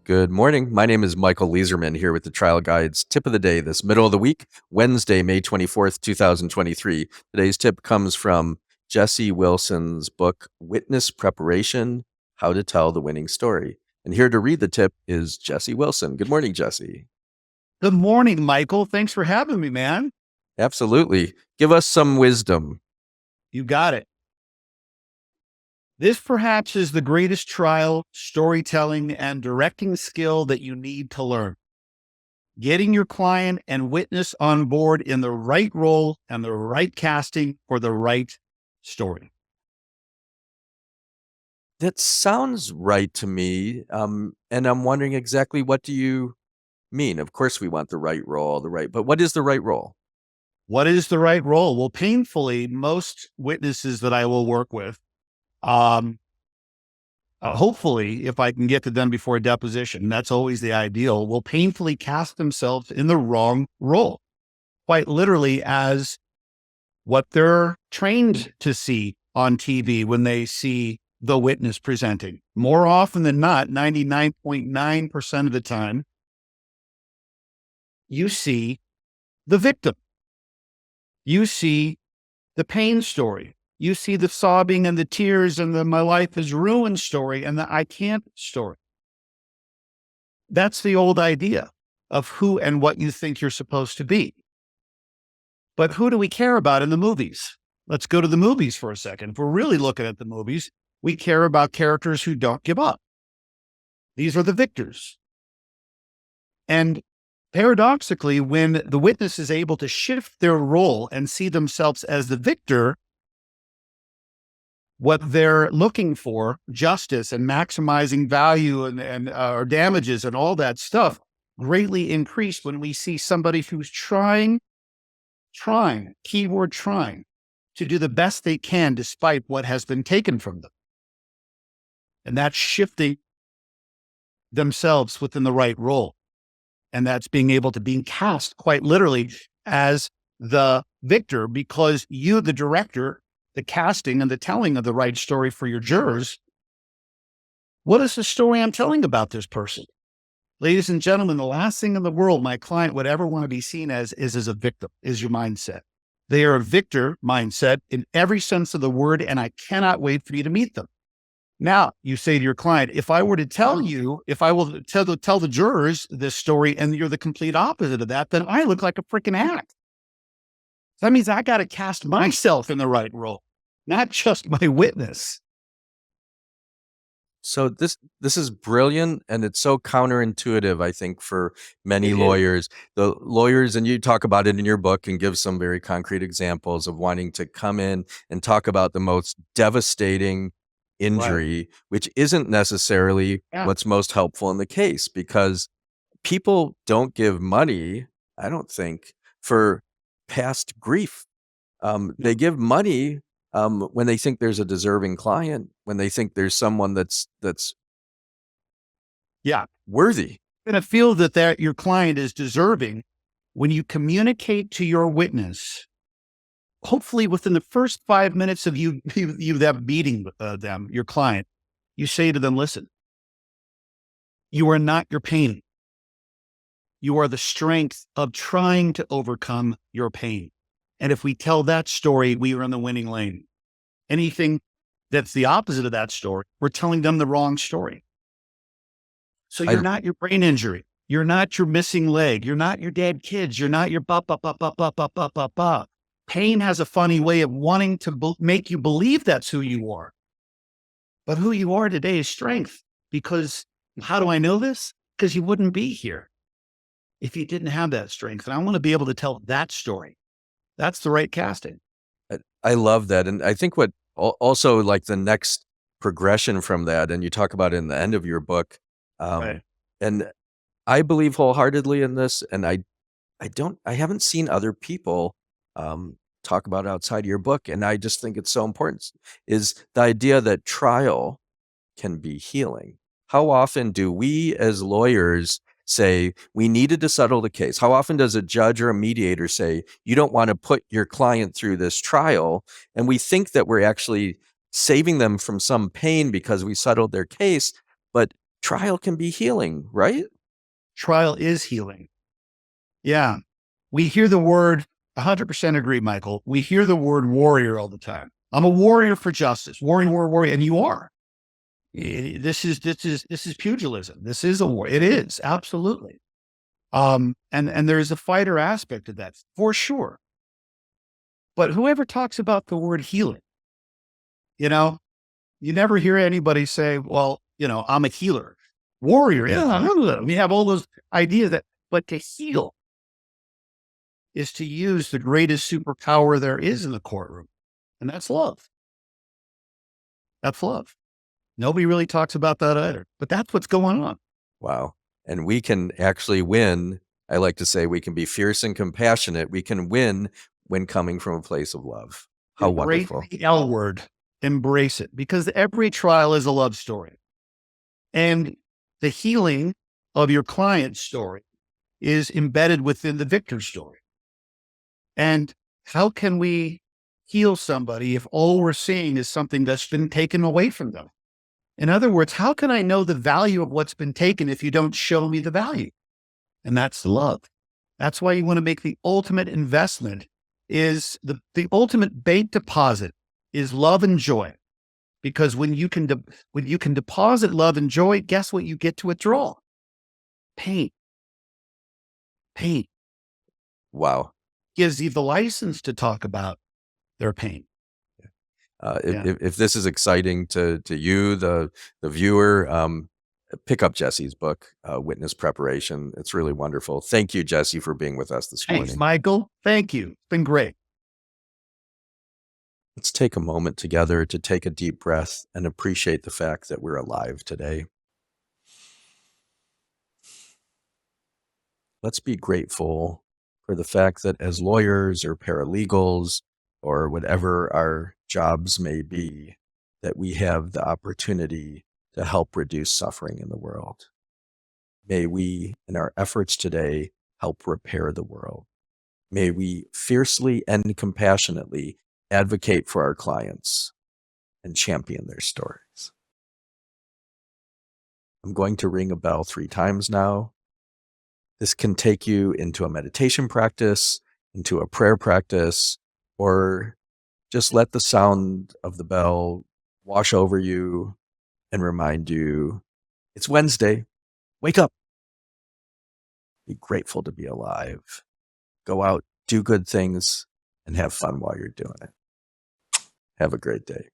Good morning. My name is Michael Leeserman here with the Trial Guide's tip of the day this middle of the week, Wednesday, May 24th, 2023. Today's tip comes from Jesse Wilson's book, Witness Preparation, How to Tell the Winning Story. And here to read the tip is Jesse Wilson. Good morning, Jesse. Good morning, Michael. Thanks for having me, man. Absolutely. Give us some wisdom. You got it. This perhaps is the greatest trial, storytelling, and directing skill that you need to learn. Getting your client and witness on board in the right role and the right casting for the right story. That sounds right to me. And I'm wondering exactly, what do you mean? Of course, we want the right role, but what is the right role? What is the right role? Well, painfully, most witnesses that I will work with, hopefully, if I can get to them before a deposition, that's always the ideal, will painfully cast themselves in the wrong role, quite literally as what they're trained to see on TV when they see the witness presenting. More often than not, 99.9% of the time, you see the victim. You see the pain story. You see the sobbing and the tears and the my life is ruined story and the I can't story. That's the old idea of who and what you think you're supposed to be. But who do we care about in the movies? Let's go to the movies for a second. If we're really looking at the movies, we care about characters who don't give up. These are the victors. And paradoxically, when the witness is able to shift their role and see themselves as the victor, what they're looking for, justice and maximizing value and or damages and all that stuff, greatly increased when we see somebody who's trying, keyword trying, to do the best they can despite what has been taken from them. And that's shifting themselves within the right role. And that's being able to be cast quite literally as the victor, because you, the director, the casting and the telling of the right story for your jurors. What is the story I'm telling about this person? Ladies and gentlemen, the last thing in the world my client would ever want to be seen as is as a victim, is your mindset. They are a victor mindset in every sense of the word, and I cannot wait for you to meet them. Now, you say to your client, if I were to tell you, if I will tell the jurors this story and you're the complete opposite of that, then I look like a freaking hack. That means I got to cast myself in the right role, not just my witness. So this is brilliant, and it's so counterintuitive, I think, for many lawyers. The lawyers, and you talk about it in your book and give some very concrete examples of wanting to come in and talk about the most devastating injury, which isn't necessarily what's most helpful in the case, because people don't give money, I don't think, for past grief. They give money when they think there's a deserving client, when they think there's someone that's worthy. You're going to feel that your client is deserving when you communicate to your witness, hopefully within the first 5 minutes of you that meeting them, your client, you say to them, listen, you are not your pain. You are the strength of trying to overcome your pain. And if we tell that story, we are in the winning lane. Anything that's the opposite of that story, we're telling them the wrong story. So you're not your brain injury. You're not your missing leg. You're not your dead kids. You're not your Pain has a funny way of wanting to make you believe that's who you are. But who you are today is strength. Because how do I know this? Because you wouldn't be here if you didn't have that strength. And I want to be able to tell that story. That's the right casting. I love that. And I think what also, like, the next progression from that, and you talk about it in the end of your book, and I believe wholeheartedly in this, and I haven't seen other people talk about outside your book, and I just think it's so important, is the idea that trial can be healing. How often do we as lawyers say, we needed to settle the case? How often does a judge or a mediator say, you don't want to put your client through this trial? And we think that we're actually saving them from some pain because we settled their case. But trial can be healing, right? Trial is healing. Yeah. We hear the word 100% agree, Michael. We hear the word warrior all the time. I'm a warrior for justice, warrior, and you are. This is pugilism. This is a war. It is absolutely. And there is a fighter aspect of that for sure. But whoever talks about the word healing, you know, you never hear anybody say, well, I'm a healer, warrior. Yeah, we have all those ideas but to heal is to use the greatest superpower there is in the courtroom. And that's love. That's love. Nobody really talks about that either, but that's what's going on. Wow. And we can actually win. I like to say we can be fierce and compassionate. We can win when coming from a place of love. How Embrace wonderful. the L word. Embrace it, because every trial is a love story. And the healing of your client's story is embedded within the victor's story. And how can we heal somebody if all we're seeing is something that's been taken away from them? In other words, how can I know the value of what's been taken if you don't show me the value? And that's love. That's why you want to make the ultimate investment is the ultimate bank deposit is love and joy. Because when you can deposit love and joy, guess what you get to withdraw? Pain. Pain Wow. gives you the license to talk about their pain. If this is exciting to you, the viewer, pick up Jesse's book, Witness Preparation. It's really wonderful. Thank you, Jesse, for being with us this morning. Thanks, Michael. Thank you. It's been great. Let's take a moment together to take a deep breath and appreciate the fact that we're alive today. Let's be grateful for the fact that as lawyers or paralegals or whatever our jobs may be, that we have the opportunity to help reduce suffering in the world. May we, in our efforts today, help repair the world. May we fiercely and compassionately advocate for our clients and champion their stories. I'm going to ring a bell 3 times now. This can take you into a meditation practice, into a prayer practice, or just let the sound of the bell wash over you and remind you it's Wednesday. Wake up. Be grateful to be alive. Go out, do good things, and have fun while you're doing it. Have a great day.